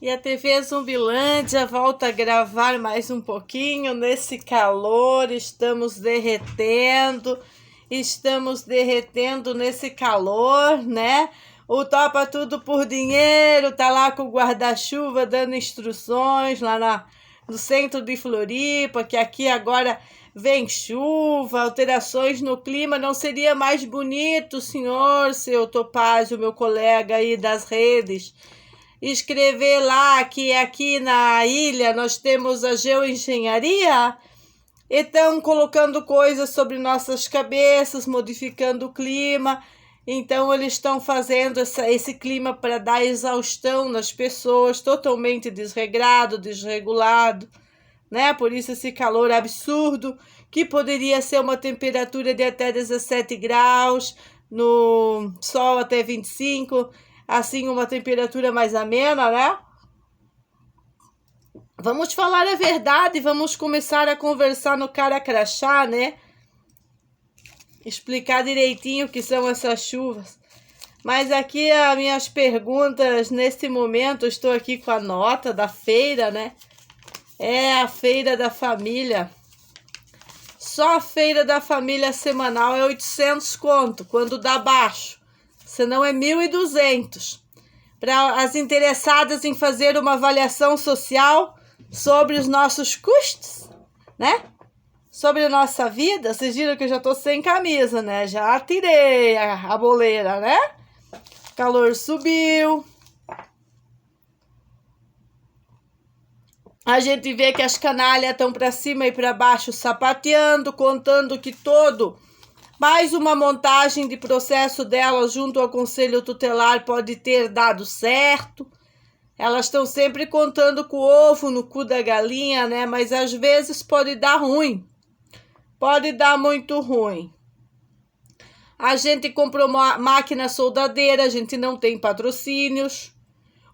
E a TV Zumbilândia volta a gravar mais um pouquinho nesse calor. Estamos derretendo nesse calor, né? O Topa Tudo por Dinheiro tá lá com o guarda-chuva dando instruções lá no centro de Floripa, que aqui agora vem chuva, alterações no clima. Não seria mais bonito, senhor, seu Topázio, meu colega aí das redes, escrever lá que aqui na ilha nós temos a geoengenharia e estão colocando coisas sobre nossas cabeças, modificando o clima. Então eles estão fazendo esse clima para dar exaustão nas pessoas, totalmente desregrado, desregulado, né? Por isso esse calor absurdo, que poderia ser uma temperatura de até 17 graus, no sol até 25, assim uma temperatura mais amena, né? Vamos falar a verdade, vamos começar a conversar no cara crachá, né? Explicar direitinho o que são essas chuvas. Mas aqui as minhas perguntas, nesse momento, eu estou aqui com a nota da feira, né? É a feira da família. Só a feira da família semanal é 800 conto, quando dá baixo. Senão é 1.200. Para as interessadas em fazer uma avaliação social sobre os nossos custos, né? Sobre a nossa vida. Vocês viram que eu já tô sem camisa, né? Já tirei a boleira, né? O calor subiu. A gente vê que as canalhas estão para cima e para baixo sapateando, contando que mais uma montagem de processo delas junto ao Conselho Tutelar pode ter dado certo. Elas estão sempre contando com o ovo no cu da galinha, né? Mas às vezes pode dar ruim. Pode dar muito ruim. A gente comprou uma máquina soldadeira, a gente não tem patrocínios.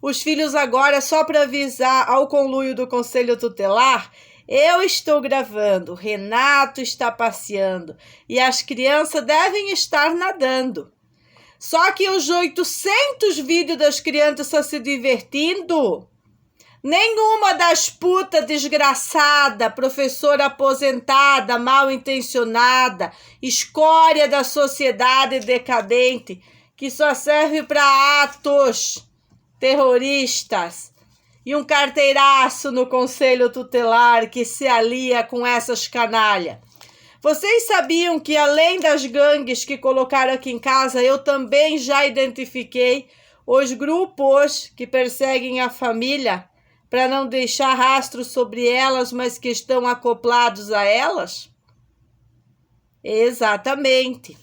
Os filhos agora, só para avisar ao conluio do Conselho Tutelar, eu estou gravando, Renato está passeando e as crianças devem estar nadando. Só que os 800 vídeos das crianças estão se divertindo. Nenhuma das putas desgraçada, professora aposentada, mal intencionada, escória da sociedade decadente, que só serve para atos terroristas, e um carteiraço no Conselho Tutelar que se alia com essas canalhas. Vocês sabiam que além das gangues que colocaram aqui em casa, eu também já identifiquei os grupos que perseguem a família para não deixar rastro sobre elas, mas que estão acoplados a elas? Exatamente.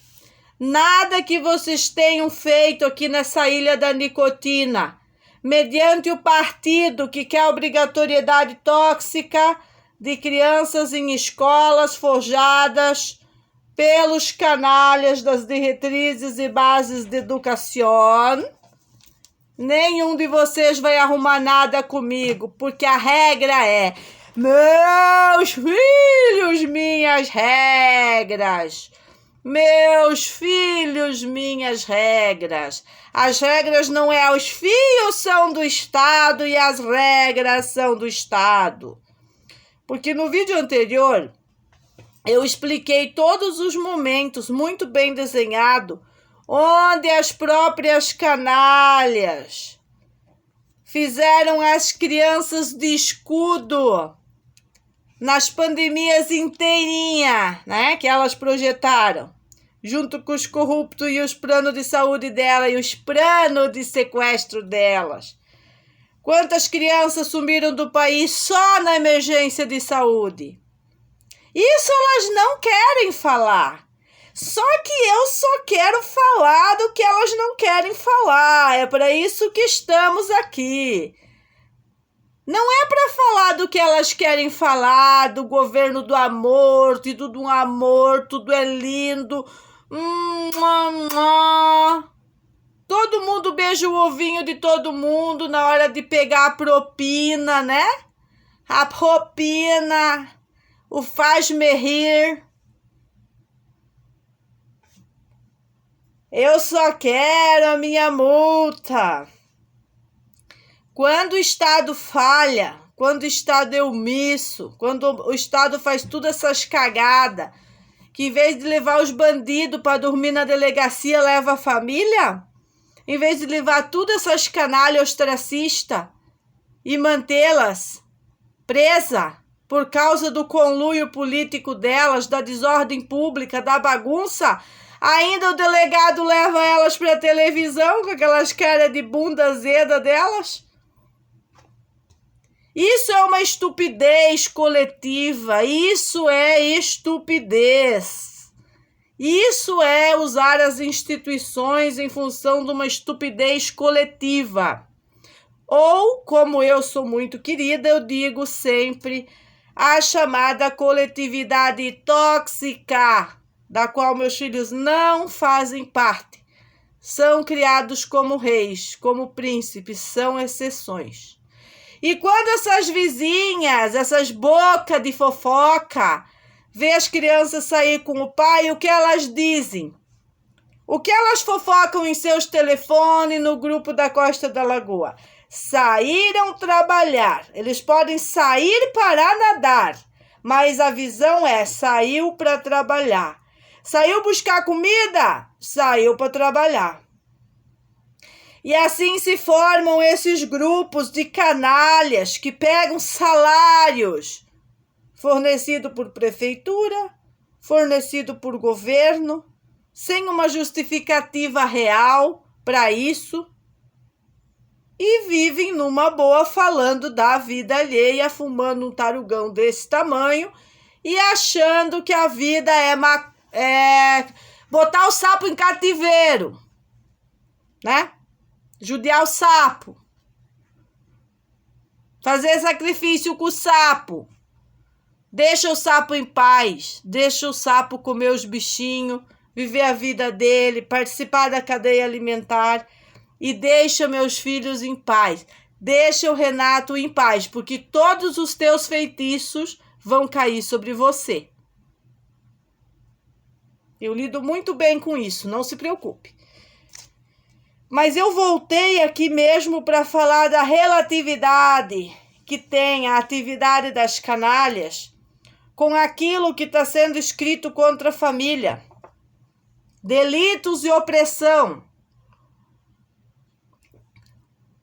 Nada que vocês tenham feito aqui nessa ilha da nicotina, mediante o partido que quer a obrigatoriedade tóxica de crianças em escolas forjadas pelos canalhas das diretrizes e bases de educação. Nenhum de vocês vai arrumar nada comigo, porque a regra é: meus filhos, minhas regras. Meus filhos, minhas regras. As regras não é os fios são do Estado e as regras são do Estado. Porque no vídeo anterior eu expliquei todos os momentos muito bem desenhado onde as próprias canalhas fizeram as crianças de escudo nas pandemias inteirinha, né, que elas projetaram, junto com os corruptos e os planos de saúde dela e os planos de sequestro delas. Quantas crianças sumiram do país só na emergência de saúde? Isso elas não querem falar. Só que eu só quero falar do que elas não querem falar. É para isso que estamos aqui. Não é para falar do que elas querem falar, do governo do amor, tudo do amor, tudo é lindo. Todo mundo beija o ovinho de todo mundo na hora de pegar a propina, né? A propina, o faz-me rir. Eu só quero a minha multa. Quando o Estado falha, quando o Estado é omisso, quando o Estado faz todas essas cagadas, que em vez de levar os bandidos para dormir na delegacia, leva a família, em vez de levar todas essas canalhas ostracistas e mantê-las presas por causa do conluio político delas, da desordem pública, da bagunça, ainda o delegado leva elas para a televisão com aquelas caras de bunda azeda delas. Isso é uma estupidez coletiva, isso é estupidez. Isso é usar as instituições em função de uma estupidez coletiva. Ou, como eu sou muito querida, eu digo sempre, a chamada coletividade tóxica, da qual meus filhos não fazem parte. São criados como reis, como príncipes, são exceções. E quando essas vizinhas, essas bocas de fofoca, vê as crianças sair com o pai, o que elas dizem? O que elas fofocam em seus telefones no grupo da Costa da Lagoa? Saíram trabalhar. Eles podem sair para nadar, mas a visão é: saiu para trabalhar. Saiu buscar comida? Saiu para trabalhar. E assim se formam esses grupos de canalhas que pegam salários fornecido por prefeitura, fornecido por governo, sem uma justificativa real para isso, e vivem numa boa falando da vida alheia, fumando um tarugão desse tamanho e achando que a vida é botar o sapo em cativeiro, né? Judiar o sapo, fazer sacrifício com o sapo. Deixa o sapo em paz, deixa o sapo comer os bichinhos, viver a vida dele, participar da cadeia alimentar e deixa meus filhos em paz. Deixa o Renato em paz, porque todos os teus feitiços vão cair sobre você. Eu lido muito bem com isso, não se preocupe. Mas eu voltei aqui mesmo para falar da relatividade que tem a atividade das canalhas com aquilo que está sendo escrito contra a família. Delitos e opressão.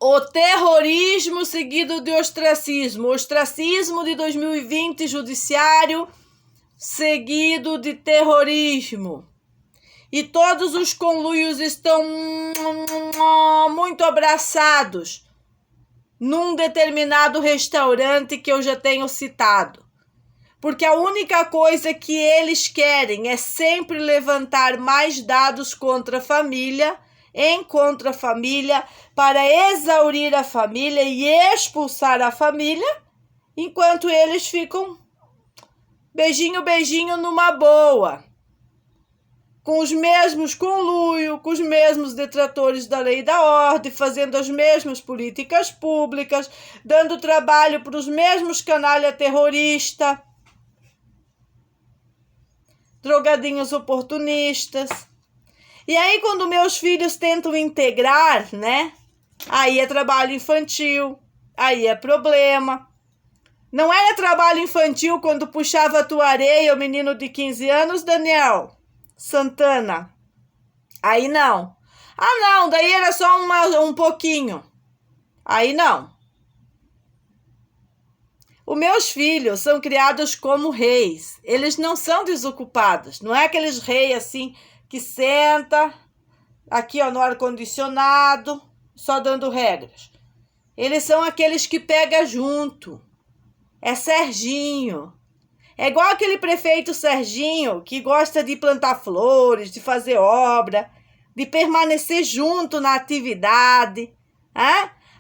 O terrorismo seguido de ostracismo. Ostracismo de 2020, judiciário, seguido de terrorismo. E todos os conluios estão muito abraçados num determinado restaurante que eu já tenho citado. Porque a única coisa que eles querem é sempre levantar mais dados contra a família, para exaurir a família e expulsar a família, enquanto eles ficam beijinho, beijinho numa boa. Com os mesmos conluios, com os mesmos detratores da lei e da ordem, fazendo as mesmas políticas públicas, dando trabalho para os mesmos canalha terrorista, drogadinhos oportunistas. E aí, quando meus filhos tentam integrar, né? Aí é trabalho infantil, aí é problema. Não era trabalho infantil quando puxava a tua areia o menino de 15 anos, Daniel Santana? Aí não. Ah, não, daí era só um pouquinho. Aí não. Os meus filhos são criados como reis. Eles não são desocupados. Não é aqueles reis assim que senta aqui ó, no ar-condicionado, só dando regras. Eles são aqueles que pegam junto. É Serginho. É igual aquele prefeito Serginho que gosta de plantar flores, de fazer obra, de permanecer junto na atividade.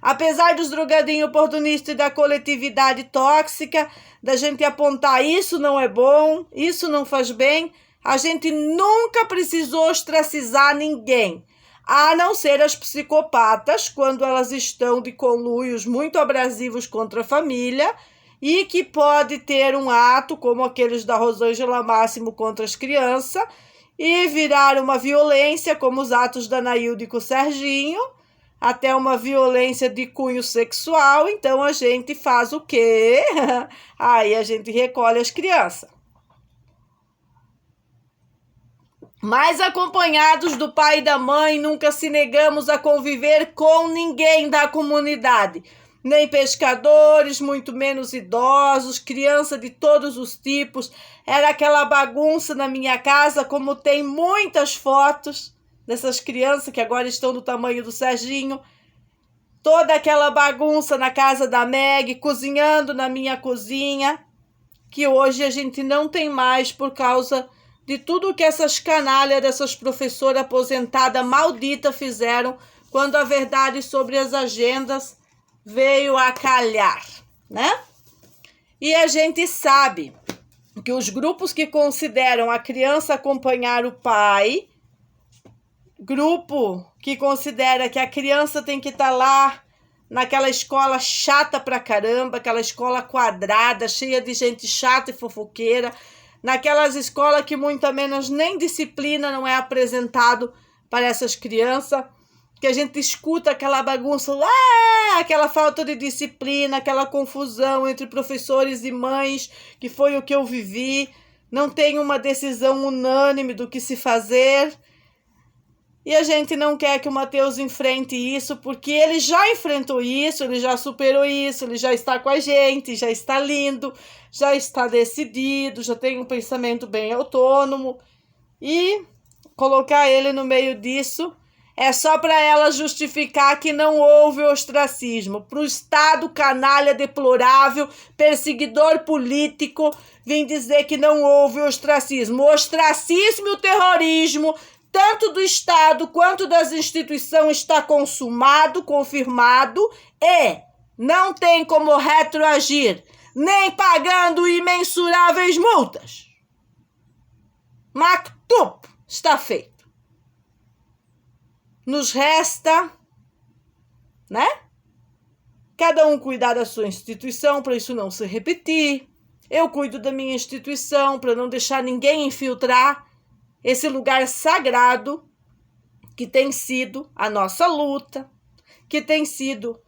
Apesar dos drogadinhos oportunistas e da coletividade tóxica, da gente apontar isso não é bom, isso não faz bem, a gente nunca precisou ostracizar ninguém, a não ser as psicopatas, quando elas estão de conluios muito abrasivos contra a família e que pode ter um ato como aqueles da Rosângela Máximo contra as crianças e virar uma violência como os atos da Nailde com o Serginho, até uma violência de cunho sexual, então a gente faz o quê? Aí a gente recolhe as crianças. Mas acompanhados do pai e da mãe, nunca se negamos a conviver com ninguém da comunidade. Nem pescadores, muito menos idosos, criança de todos os tipos. Era aquela bagunça na minha casa, como tem muitas fotos dessas crianças que agora estão do tamanho do Serginho. Toda aquela bagunça na casa da Meg, cozinhando na minha cozinha, que hoje a gente não tem mais por causa de tudo que essas canalhas dessas professoras aposentadas malditas fizeram quando a verdade sobre as agendas veio a calhar, né? E a gente sabe que os grupos que consideram a criança acompanhar o pai, grupo que considera que a criança tem que estar lá naquela escola chata pra caramba, aquela escola quadrada, cheia de gente chata e fofoqueira, naquelas escolas que muito menos nem disciplina não é apresentado para essas crianças, que a gente escuta aquela bagunça lá, aquela falta de disciplina, aquela confusão entre professores e mães, que foi o que eu vivi, não tem uma decisão unânime do que se fazer. E a gente não quer que o Mateus enfrente isso, porque ele já enfrentou isso, ele já superou isso, ele já está com a gente, já está lindo, já está decidido, já tem um pensamento bem autônomo. E colocar ele no meio disso é só para ela justificar que não houve ostracismo. Para o Estado canalha, deplorável, perseguidor político, vim dizer que não houve ostracismo. O ostracismo e o terrorismo, tanto do Estado quanto das instituições, está consumado, confirmado, e não tem como retroagir, nem pagando imensuráveis multas. Maktub está feito. Nos resta, né? Cada um cuidar da sua instituição para isso não se repetir. Eu cuido da minha instituição para não deixar ninguém infiltrar esse lugar sagrado que tem sido a nossa luta, que tem sido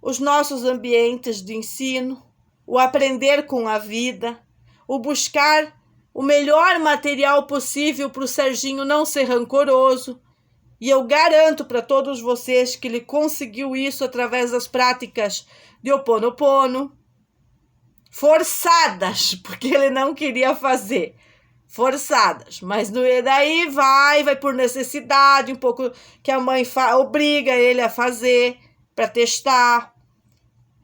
os nossos ambientes de ensino, o aprender com a vida, o buscar o melhor material possível para o Serginho não ser rancoroso. E eu garanto para todos vocês que ele conseguiu isso através das práticas de Ho'oponopono, forçadas, porque ele não queria fazer. Forçadas, mas daí vai por necessidade, um pouco que a mãe obriga ele a fazer para testar,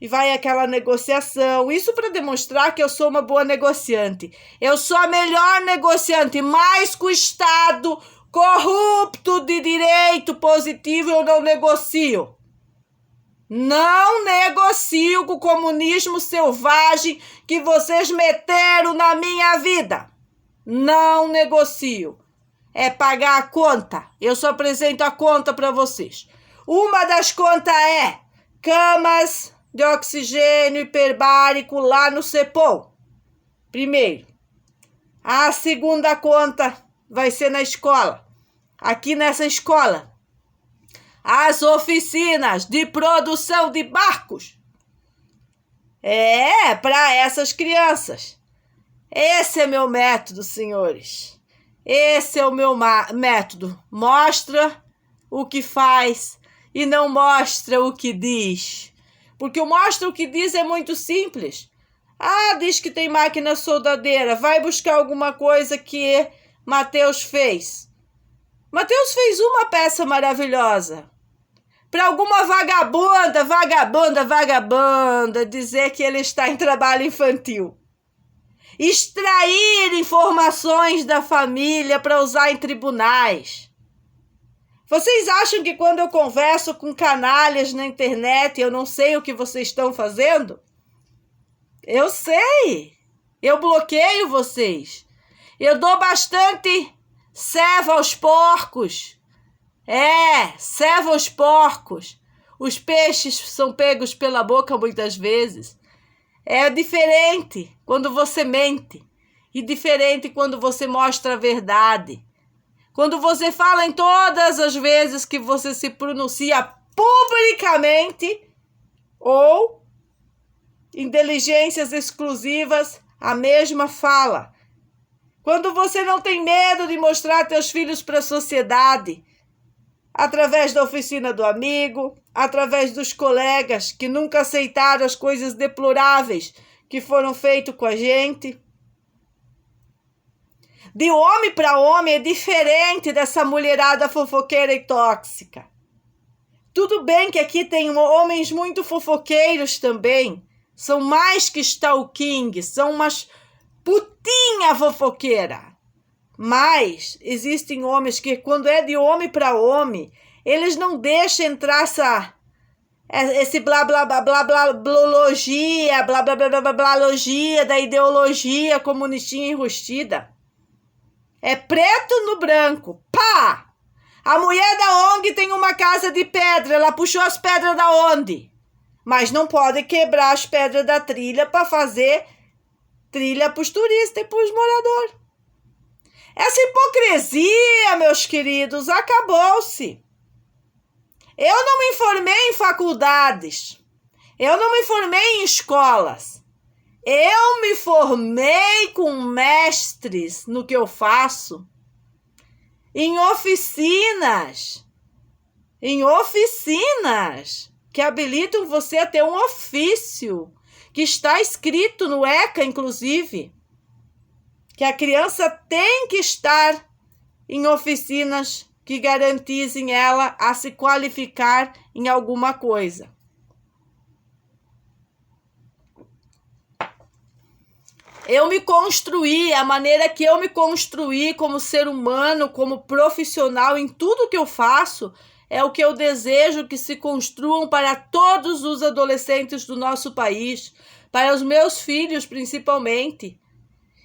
e vai aquela negociação, isso para demonstrar que eu sou uma boa negociante. Eu sou a melhor negociante, mais que o Estado corrupto de direito positivo eu não negocio. Não negocio com o comunismo selvagem que vocês meteram na minha vida. Não negocio. É pagar a conta. Eu só apresento a conta para vocês. Uma das contas é camas de oxigênio hiperbárico lá no CEPOM. Primeiro. A segunda conta vai ser na escola. Aqui nessa escola. As oficinas de produção de barcos. É, para essas crianças. Esse é meu método, senhores. Esse é o meu método. Mostra o que faz e não mostra o que diz. Porque o mostra o que diz é muito simples. Ah, diz que tem máquina soldadeira. Vai buscar alguma coisa que Mateus fez. Mateus fez uma peça maravilhosa. Para alguma vagabunda dizer que ele está em trabalho infantil. Extrair informações da família para usar em tribunais. Vocês acham que quando eu converso com canalhas na internet eu não sei o que vocês estão fazendo? Eu sei. Eu bloqueio vocês. Eu dou bastante ceva aos porcos. Ceva aos porcos. Os peixes são pegos pela boca muitas vezes. É diferente quando você mente e diferente quando você mostra a verdade. Quando você fala em todas as vezes que você se pronuncia publicamente, ou inteligências exclusivas, a mesma fala. Quando você não tem medo de mostrar teus filhos para a sociedade, através da oficina do amigo, através dos colegas que nunca aceitaram as coisas deploráveis que foram feitas com a gente. De homem para homem é diferente dessa mulherada fofoqueira e tóxica. Tudo bem que aqui tem homens muito fofoqueiros também. São mais que stalking, são umas putinha fofoqueira. Mas existem homens que, quando é de homem para homem, eles não deixam entrar esse blá blá blá blá blá blologia, blá blá blá blá blá blalogia da ideologia comunistinha enrustida. É preto no branco. Pá! A mulher da ONG tem uma casa de pedra. Ela puxou as pedras da onde? Mas não pode quebrar as pedras da trilha para fazer trilha para os turistas e para os moradores. Essa hipocrisia, meus queridos, acabou-se. Eu não me formei em faculdades. Eu não me formei em escolas. Eu me formei com mestres no que eu faço, em oficinas que habilitam você a ter um ofício, que está escrito no ECA, inclusive, que a criança tem que estar em oficinas que garantizem ela a se qualificar em alguma coisa. Eu me construí, a maneira que eu me construí como ser humano, como profissional, em tudo que eu faço, é o que eu desejo que se construam para todos os adolescentes do nosso país, para os meus filhos principalmente.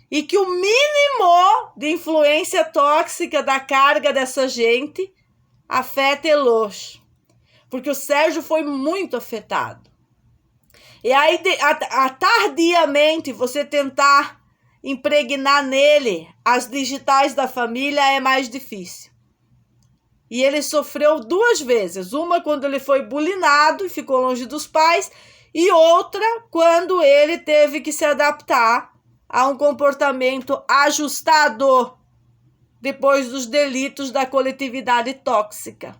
E que o mínimo de influência tóxica da carga dessa gente afete-los. Porque o Sérgio foi muito afetado. E aí, tardiamente, você tentar impregnar nele as digitais da família é mais difícil. E ele sofreu 2 vezes. Uma quando ele foi bulinado e ficou longe dos pais. E outra quando ele teve que se adaptar a um comportamento ajustado depois dos delitos da coletividade tóxica.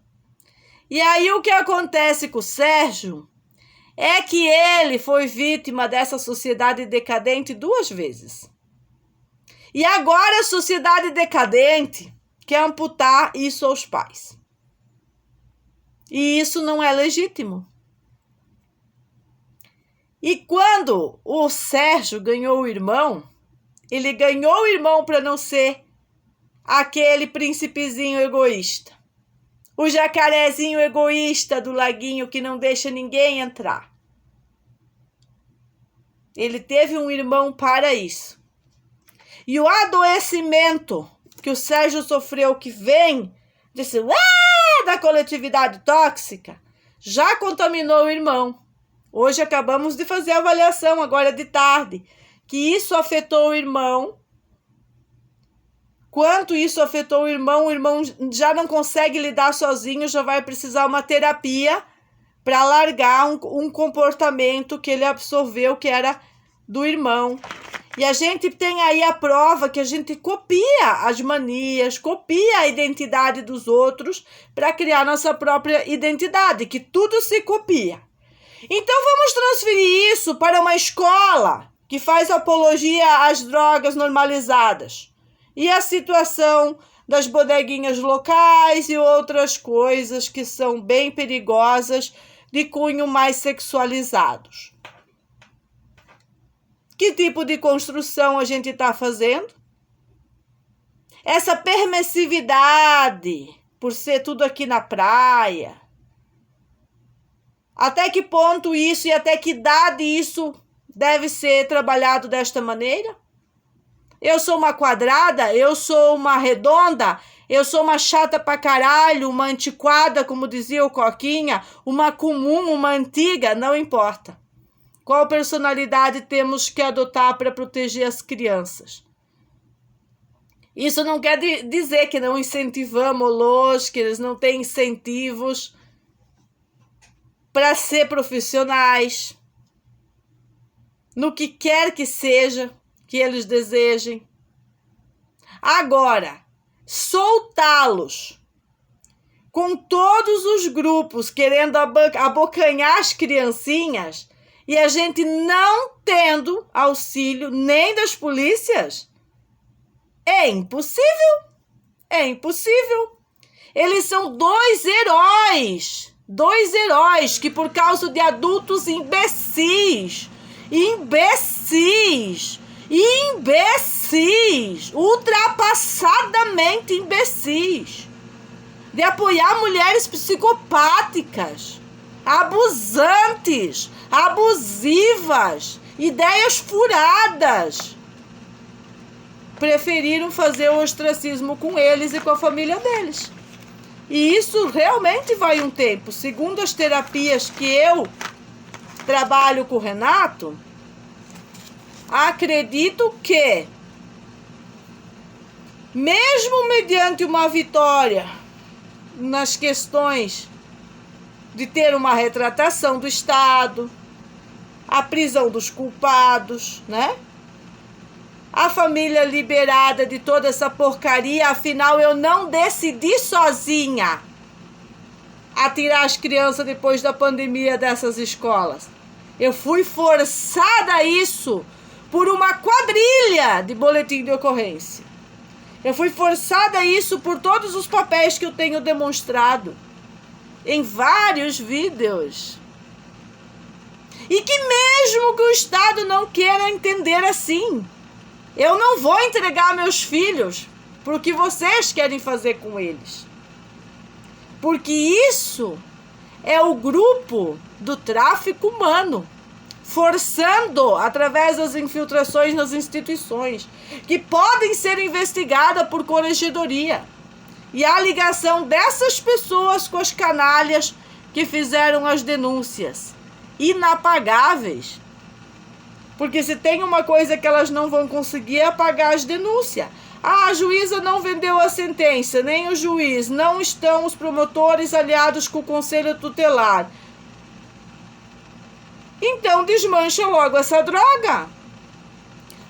E aí o que acontece com o Sérgio é que ele foi vítima dessa sociedade decadente 2 vezes. E agora a sociedade decadente quer amputar isso aos pais. E isso não é legítimo. E quando o Sérgio ganhou o irmão, ele ganhou o irmão para não ser aquele príncipezinho egoísta. O jacarezinho egoísta do laguinho que não deixa ninguém entrar. Ele teve um irmão para isso. E o adoecimento que o Sérgio sofreu, que vem da coletividade tóxica, já contaminou o irmão. Hoje acabamos de fazer a avaliação, agora de tarde, que isso afetou o irmão. Quanto isso afetou o irmão já não consegue lidar sozinho, já vai precisar uma terapia para largar um comportamento que ele absorveu, que era do irmão. E a gente tem aí a prova que a gente copia as manias, copia a identidade dos outros para criar nossa própria identidade, que tudo se copia. Então vamos transferir isso para uma escola que faz apologia às drogas normalizadas. E a situação das bodeguinhas locais e outras coisas que são bem perigosas, de cunho mais sexualizados. Que tipo de construção a gente está fazendo? Essa permissividade, por ser tudo aqui na praia. Até que ponto isso e até que idade isso deve ser trabalhado desta maneira? Eu sou uma quadrada? Eu sou uma redonda? Eu sou uma chata pra caralho, uma antiquada, como dizia o Coquinha, uma comum, uma antiga? Não importa. Qual personalidade temos que adotar para proteger as crianças? Isso não quer dizer que não incentivamos-los, que eles não têm incentivos para ser profissionais, no que quer que seja que eles desejem. Agora, soltá-los com todos os grupos querendo abocanhar as criancinhas e a gente não tendo auxílio nem das polícias, é impossível. É impossível. Eles são dois heróis que por causa de adultos imbecis, ultrapassadamente imbecis, de apoiar mulheres psicopáticas, abusantes, abusivas, ideias furadas, preferiram fazer o ostracismo com eles e com a família deles. E isso realmente vai um tempo. Segundo as terapias que eu trabalho com o Renato, acredito que, mesmo mediante uma vitória nas questões de ter uma retratação do Estado, a prisão dos culpados, né? A família liberada de toda essa porcaria, afinal eu não decidi sozinha a tirar as crianças depois da pandemia dessas escolas. Eu fui forçada a isso por uma quadrilha de boletim de ocorrência. Eu fui forçada a isso por todos os papéis que eu tenho demonstrado em vários vídeos. E que mesmo que o Estado não queira entender assim, eu não vou entregar meus filhos para o que vocês querem fazer com eles. Porque isso é o grupo do tráfico humano, forçando, através das infiltrações nas instituições, que podem ser investigadas por corregedoria. E a ligação dessas pessoas com as canalhas que fizeram as denúncias inapagáveis. Porque se tem uma coisa que elas não vão conseguir é apagar as denúncias. A juíza não vendeu a sentença, nem o juiz, não estão os promotores aliados com o conselho tutelar. Então desmancha logo essa droga.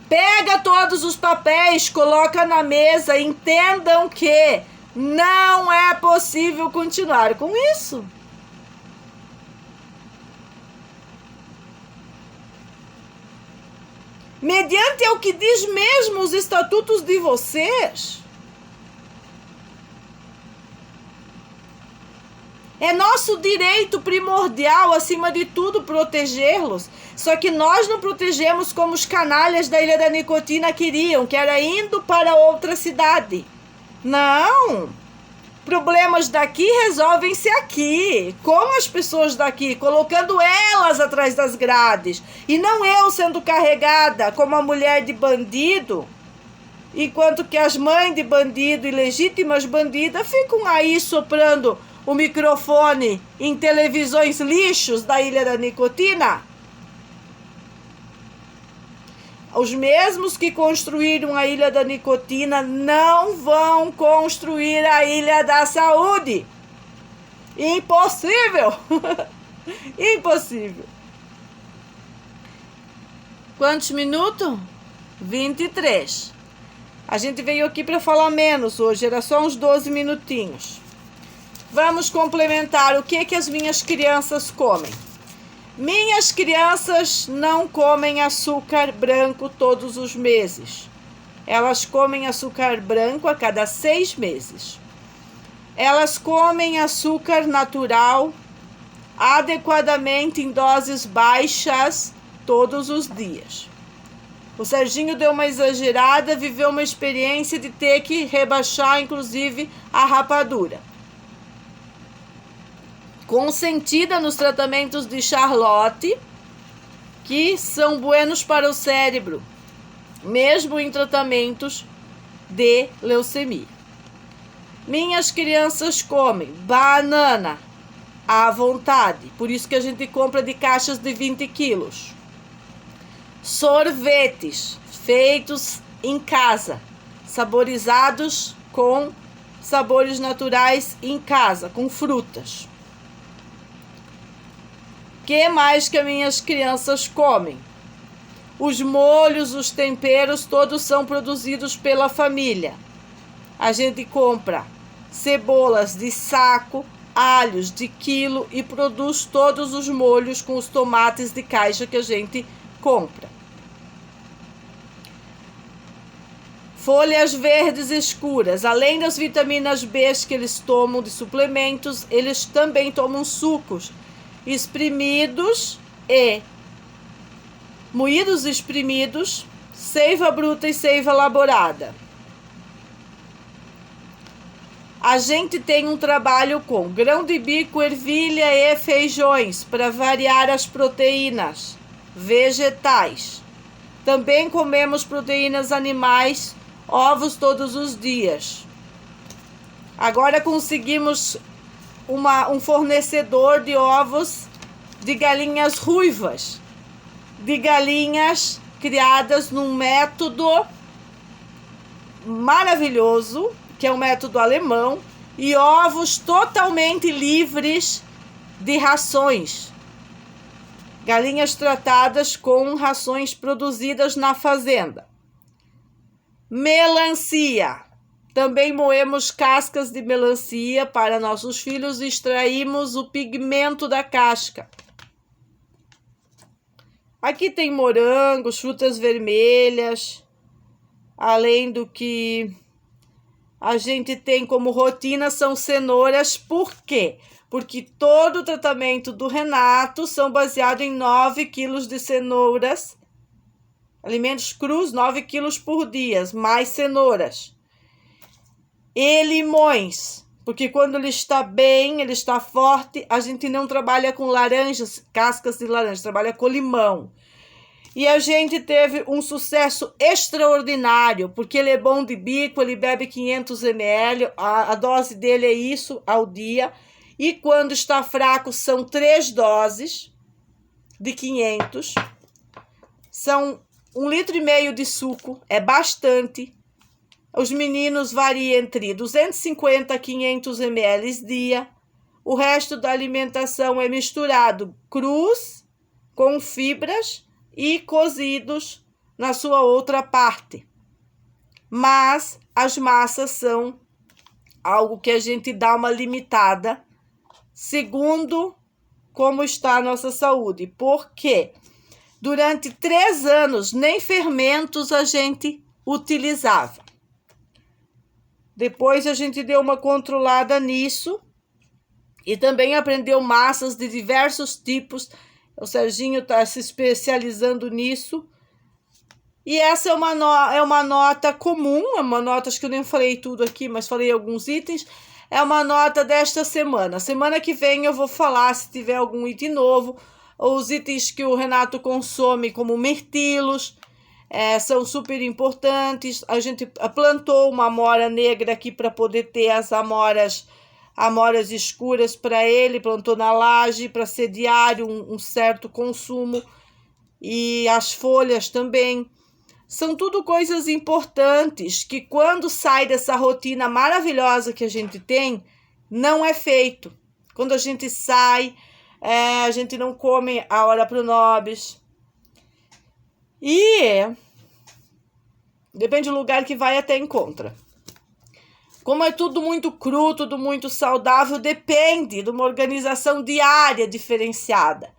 Pega todos os papéis, coloca na mesa, entendam que não é possível continuar com isso. Mediante o que diz mesmo os estatutos de vocês. É nosso direito primordial, acima de tudo, protegê-los. Só que nós não protegemos como os canalhas da Ilha da Nicotina queriam, que era indo para outra cidade. Não! Problemas daqui resolvem-se aqui, com as pessoas daqui, colocando elas atrás das grades. E não eu sendo carregada como a mulher de bandido, enquanto que as mães de bandido e legítimas bandidas ficam aí soprando o microfone em televisões lixos da Ilha da Nicotina. Os mesmos que construíram a Ilha da Nicotina não vão construir a Ilha da Saúde. Impossível! Impossível. Quantos minutos? 23. A gente veio aqui para falar menos hoje, era só uns 12 minutinhos. Vamos complementar o que as minhas crianças comem. Minhas crianças não comem açúcar branco todos os meses. Elas comem açúcar branco a cada 6 meses. Elas comem açúcar natural adequadamente em doses baixas todos os dias. O Serginho deu uma exagerada, viveu uma experiência de ter que rebaixar, inclusive, a rapadura. Consentida nos tratamentos de Charlotte, que são buenos para o cérebro, mesmo em tratamentos de leucemia. Minhas crianças comem banana à vontade, por isso que a gente compra de caixas de 20 quilos. Sorvetes feitos em casa, saborizados com sabores naturais em casa, com frutas. Que mais que as minhas crianças comem? Os molhos, os temperos, todos são produzidos pela família. A gente compra cebolas de saco, alhos de quilo e produz todos os molhos com os tomates de caixa que a gente compra. Folhas verdes escuras, além das vitaminas B que eles tomam de suplementos, eles também tomam sucos espremidos e moídos e espremidos, seiva bruta e seiva elaborada. A gente tem um trabalho com grão de bico, ervilha e feijões para variar as proteínas vegetais. Também comemos proteínas animais, ovos todos os dias. Agora conseguimos um fornecedor de ovos de galinhas ruivas, de galinhas criadas num método maravilhoso, que é um método alemão, e ovos totalmente livres de rações. Galinhas tratadas com rações produzidas na fazenda. Melancia. Também moemos cascas de melancia para nossos filhos e extraímos o pigmento da casca. Aqui tem morangos, frutas vermelhas, além do que a gente tem como rotina são cenouras. Por quê? Porque todo o tratamento do Renato são baseado em 9 quilos de cenouras, alimentos crus, 9 quilos por dia, mais cenouras. E limões, porque quando ele está bem, ele está forte, a gente não trabalha com laranjas, cascas de laranja, trabalha com limão. E a gente teve um sucesso extraordinário, porque ele é bom de bico, ele bebe 500 ml, a dose dele é isso ao dia. E quando está fraco, são 3 doses de 500. São 1,5 litro de suco, é bastante. Os meninos variam entre 250 a 500 ml dia. O resto da alimentação é misturado crus com fibras e cozidos na sua outra parte. Mas as massas são algo que a gente dá uma limitada, segundo como está a nossa saúde. Porque durante 3 anos nem fermentos a gente utilizava. Depois a gente deu uma controlada nisso e também aprendeu massas de diversos tipos. O Serginho está se especializando nisso. E essa é uma nota comum, é uma nota, acho que eu nem falei tudo aqui, mas falei alguns itens. É uma nota desta semana. Semana que vem eu vou falar, se tiver algum item novo, os itens que o Renato consome, como mirtilos, são super importantes. A gente plantou uma amora negra aqui para poder ter as amoras escuras para ele, plantou na laje para ser diário um certo consumo, e as folhas também. São tudo coisas importantes que quando sai dessa rotina maravilhosa que a gente tem, não é feito. Quando a gente sai, a gente não come a hora pro nobis. E depende do lugar que vai, até encontra. Como é tudo muito cru, tudo muito saudável, depende de uma organização diária diferenciada,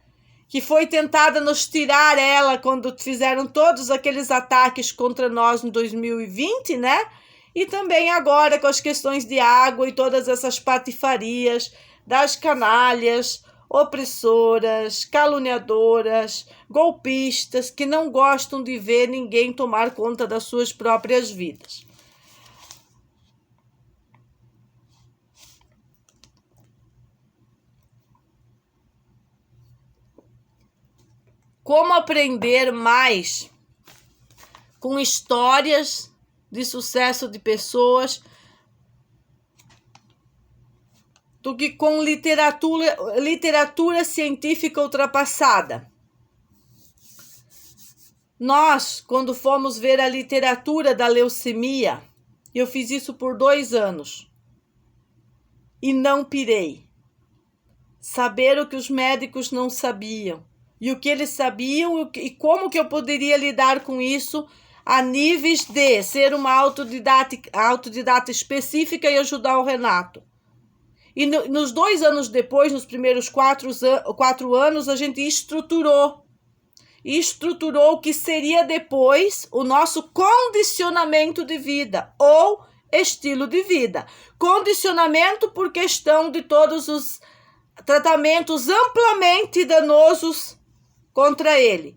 que foi tentada nos tirar ela quando fizeram todos aqueles ataques contra nós em 2020, né? E também agora com as questões de água e todas essas patifarias das canalhas, opressoras, caluniadoras, golpistas, que não gostam de ver ninguém tomar conta das suas próprias vidas. Como aprender mais com histórias de sucesso de pessoas do que com literatura científica ultrapassada. Nós, quando fomos ver a literatura da leucemia, eu fiz isso por 2 anos e não pirei. saber o que os médicos não sabiam. E o que eles sabiam e como que eu poderia lidar com isso a níveis de ser uma autodidata específica e ajudar o Renato. E nos 2 anos depois, nos primeiros 4 anos, a gente estruturou o que seria depois o nosso condicionamento de vida ou estilo de vida. Condicionamento por questão de todos os tratamentos amplamente danosos contra ele.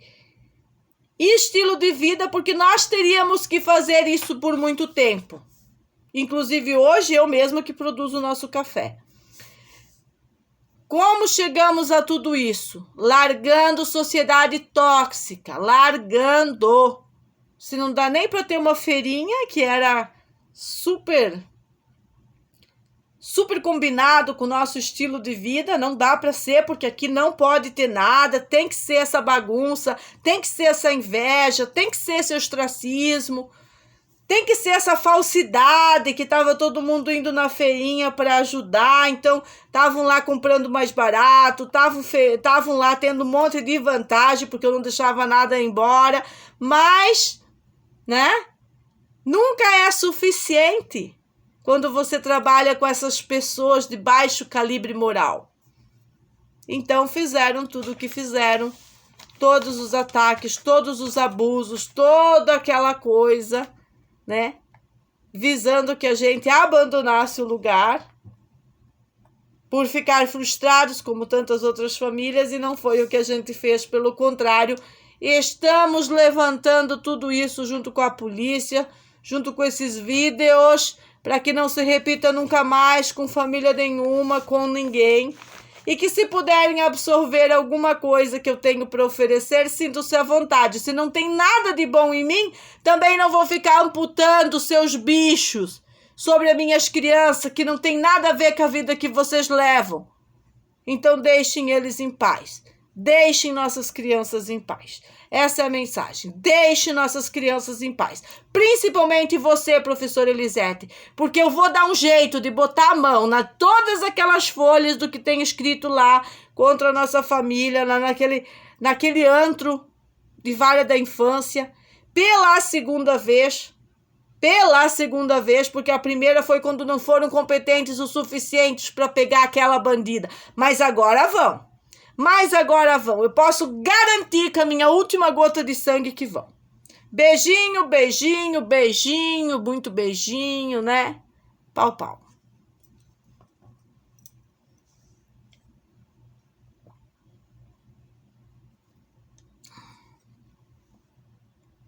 E estilo de vida porque nós teríamos que fazer isso por muito tempo. Inclusive hoje eu mesma que produzo o nosso café. Como chegamos a tudo isso? Largando sociedade tóxica, largando. Se não dá nem para ter uma feirinha, que era super combinado com o nosso estilo de vida, não dá para ser, porque aqui não pode ter nada, tem que ser essa bagunça, tem que ser essa inveja, tem que ser esse ostracismo. Tem que ser essa falsidade que estava todo mundo indo na feirinha para ajudar, então estavam lá comprando mais barato, estavam lá tendo um monte de vantagem, porque eu não deixava nada embora, mas, né, nunca é suficiente quando você trabalha com essas pessoas de baixo calibre moral. Então fizeram tudo o que fizeram, todos os ataques, todos os abusos, toda aquela coisa, né? Visando que a gente abandonasse o lugar por ficar frustrados, como tantas outras famílias, e não foi o que a gente fez, pelo contrário, estamos levantando tudo isso junto com a polícia, junto com esses vídeos, para que não se repita nunca mais com família nenhuma, com ninguém. E que se puderem absorver alguma coisa que eu tenho para oferecer, sintam-se à vontade. Se não tem nada de bom em mim, também não vou ficar amputando seus bichos sobre as minhas crianças, que não tem nada a ver com a vida que vocês levam. Então deixem eles em paz. Deixem nossas crianças em paz. Essa é a mensagem. Deixe nossas crianças em paz. Principalmente você, professora Elisete, porque eu vou dar um jeito de botar a mão na todas aquelas folhas do que tem escrito lá contra a nossa família, naquele antro de Vale da Infância, pela segunda vez, porque a primeira foi quando não foram competentes o suficientes para pegar aquela bandida. Mas agora vão. Eu posso garantir que a minha última gota de sangue que vão. Beijinho, beijinho, beijinho, muito beijinho, né? Pau, pau.